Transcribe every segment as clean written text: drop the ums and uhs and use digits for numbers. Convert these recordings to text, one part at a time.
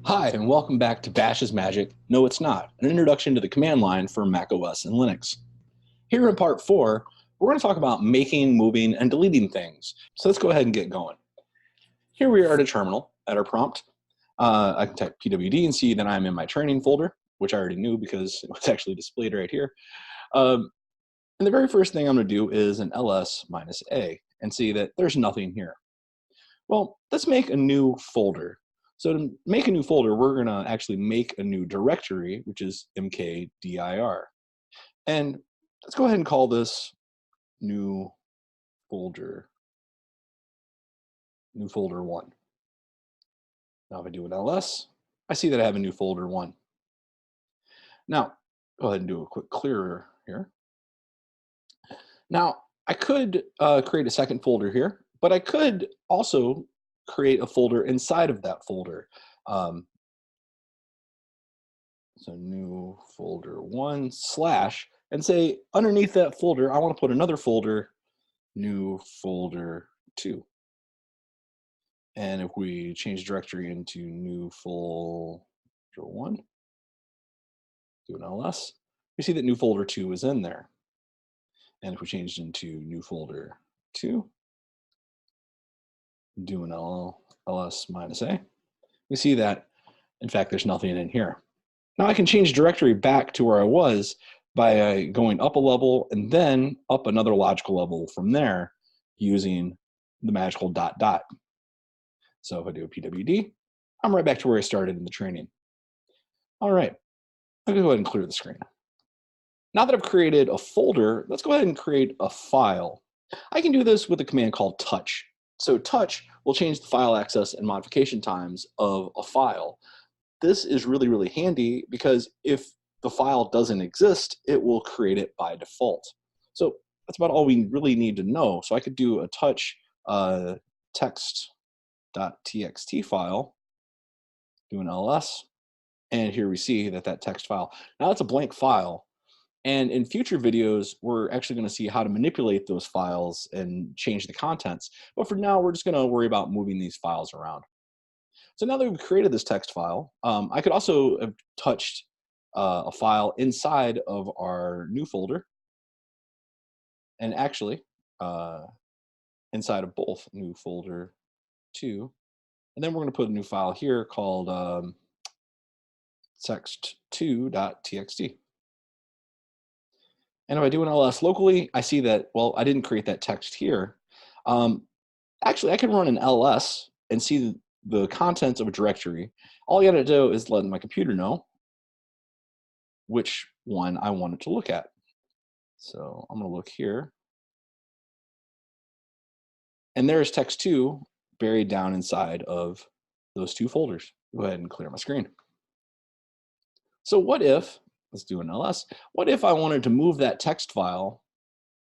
Hi, and welcome back to Bash is Magic. No, it's not. An introduction to the command line for macOS and Linux. Here in part 4, we're going to talk about making, moving, and deleting things. So let's go ahead and get going. Here we are at a terminal at our prompt. I can type pwd and see that I'm in my training folder, which I already knew because it was actually displayed right here. And the very first thing I'm going to do is an ls-a and see that there's nothing here. Well, let's make a new folder. So to make a new folder, we're going to actually make a new directory, which is mkdir. And let's go ahead and call this new folder 1. Now if I do an ls, I see that I have a new folder 1. Now, go ahead and do a quick clearer here. Now, I could create a second folder here, but I could also create a folder inside of that folder. So new folder 1 / and say underneath that folder, I want to put another folder, new folder 2. And if we change directory into new folder 1, do an ls, we see that new folder 2 is in there. And if we changed into new folder 2, do an ls-a, we see that, in fact, there's nothing in here. Now I can change directory back to where I was by going up a level and then up another logical level from there using the magical ... So if I do a pwd, I'm right back to where I started in the training. All right, I'll go ahead and clear the screen. Now that I've created a folder, let's go ahead and create a file. I can do this with a command called touch. So touch will change the file access and modification times of a file. This is really, really handy because if the file doesn't exist, it will create it by default. So that's about all we really need to know. So I could do a touch text.txt file, do an ls, and here we see that text file. Now it's a blank file. And in future videos, we're actually going to see how to manipulate those files and change the contents. But for now, we're just going to worry about moving these files around. So now that we've created this text file, I could also have touched a file inside of our new folder, and actually inside of both new folder 2. And then we're going to put a new file here called text2.txt. And if I do an ls locally, I see that, well, I didn't create that text here. Actually, I can run an ls and see the contents of a directory. All I got to do is let my computer know which one I wanted to look at. So I'm going to look here. And there's text2 buried down inside of those 2 folders. Go ahead and clear my screen. So what if, let's do an ls, what if I wanted to move that text file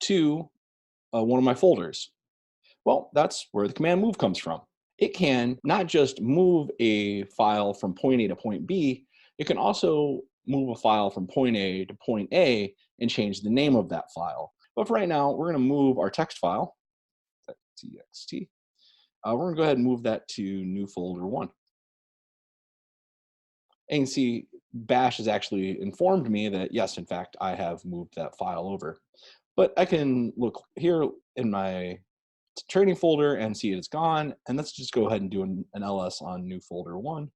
to one of my folders? Well, that's where the command move comes from. It can not just move a file from point A to point B, it can also move a file from point A to point A and change the name of that file. But for right now, we're going to move our text file, txt. We're going to go ahead and move that to new folder 1. And you can see Bash has actually informed me that, yes, in fact, I have moved that file over. But I can look here in my training folder and see it's gone. And let's just go ahead and do an ls on new folder 1.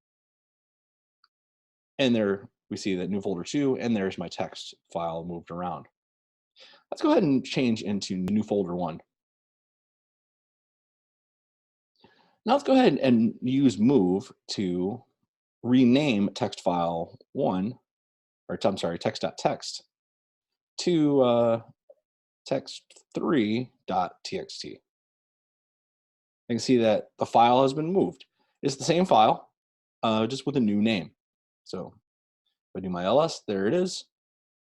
And there we see that new folder 2, and there's my text file moved around. Let's go ahead and change into new folder 1. Now let's go ahead and use move to rename text file 1, or I'm sorry, text.txt to text3.txt. You can see that the file has been moved. It's the same file, just with a new name. So if I do my ls, there it is.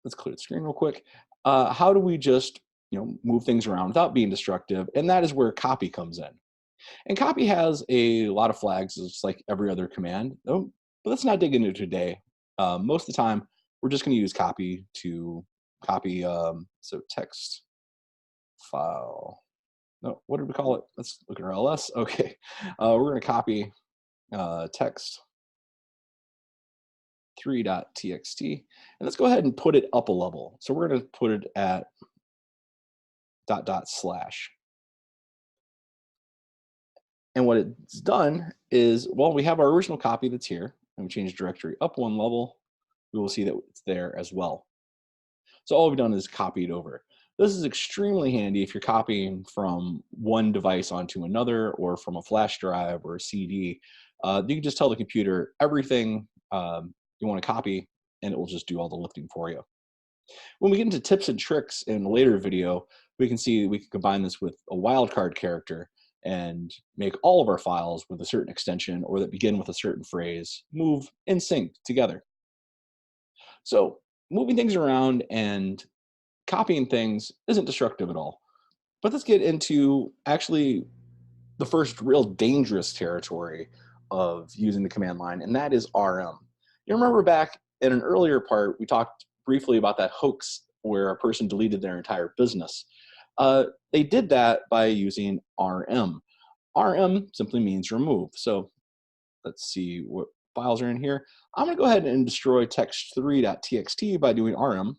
Let's clear the screen real quick. How do we just move things around without being destructive? And that is where copy comes in. And copy has a lot of flags, just like every other command. But let's not dig into it today. Most of the time, we're just going to use copy to copy. So text file. No, what did we call it? Let's look at our ls. Okay, we're going to copy text text3.txt, and let's go ahead and put it up a level. So we're going to put it at ... And what it's done is, well, we have our original copy that's here, and we change directory up one level. We will see that it's there as well. So all we've done is copy it over. This is extremely handy if you're copying from one device onto another, or from a flash drive or a CD. You can just tell the computer everything you want to copy, and it will just do all the lifting for you. When we get into tips and tricks in a later video, we can see we can combine this with a wildcard character and make all of our files with a certain extension or that begin with a certain phrase move in sync together. So moving things around and copying things isn't destructive at all. But let's get into actually the first real dangerous territory of using the command line, and that is RM. You remember back in an earlier part, we talked briefly about that hoax where a person deleted their entire business. They did that by using RM. RM simply means remove. So let's see what files are in here. I'm going to go ahead and destroy text3.txt by doing RM.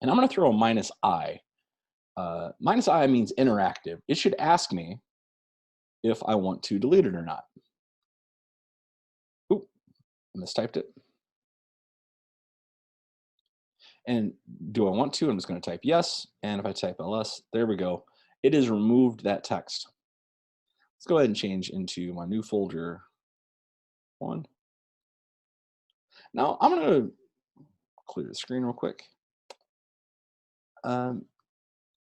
And I'm going to throw a -i. -i means interactive. It should ask me if I want to delete it or not. Oop, I mistyped it. And do I want to? I'm just going to type yes. And if I type ls, there we go. It has removed that text. Let's go ahead and change into my new folder 1. Now I'm going to clear the screen real quick. I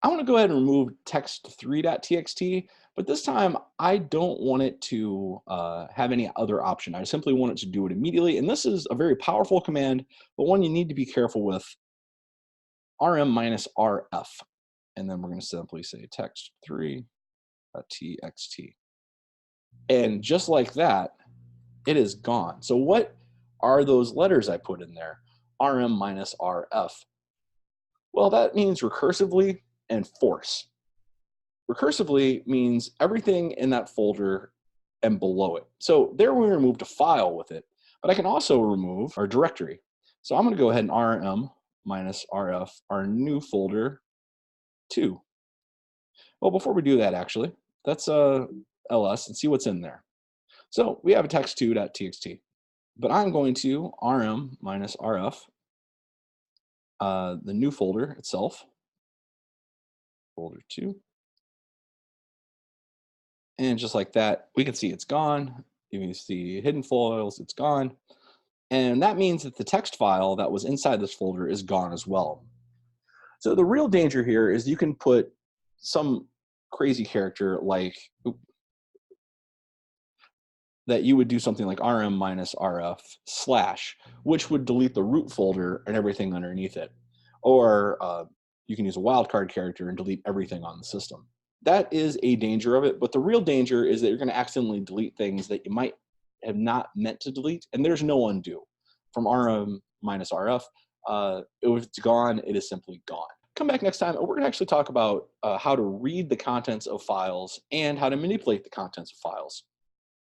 want to go ahead and remove text3.txt, but this time I don't want it to have any other option. I simply want it to do it immediately. And this is a very powerful command, but one you need to be careful with. RM-RF. And then we're going to simply say text3.txt. And just like that, it is gone. So what are those letters I put in there? RM-RF. Well, that means recursively and force. Recursively means everything in that folder and below it. So there we removed a file with it, but I can also remove our directory. So I'm going to go ahead and RM-RF, our new folder 2. Well, before we do that, actually, let's ls and see what's in there. So we have a text2.txt, but I'm going to RM-RF, the new folder itself, folder 2. And just like that, we can see it's gone. You can see hidden files, it's gone. And that means that the text file that was inside this folder is gone as well. So the real danger here is you can put some crazy character like that you would do something like RM-RF /, which would delete the root folder and everything underneath it. Or you can use a wildcard character and delete everything on the system. That is a danger of it, but the real danger is that you're going to accidentally delete things that you might have not meant to delete, and there's no undo. From RM-RF, if it's gone, it is simply gone. Come back next time, and we're going to actually talk about how to read the contents of files and how to manipulate the contents of files.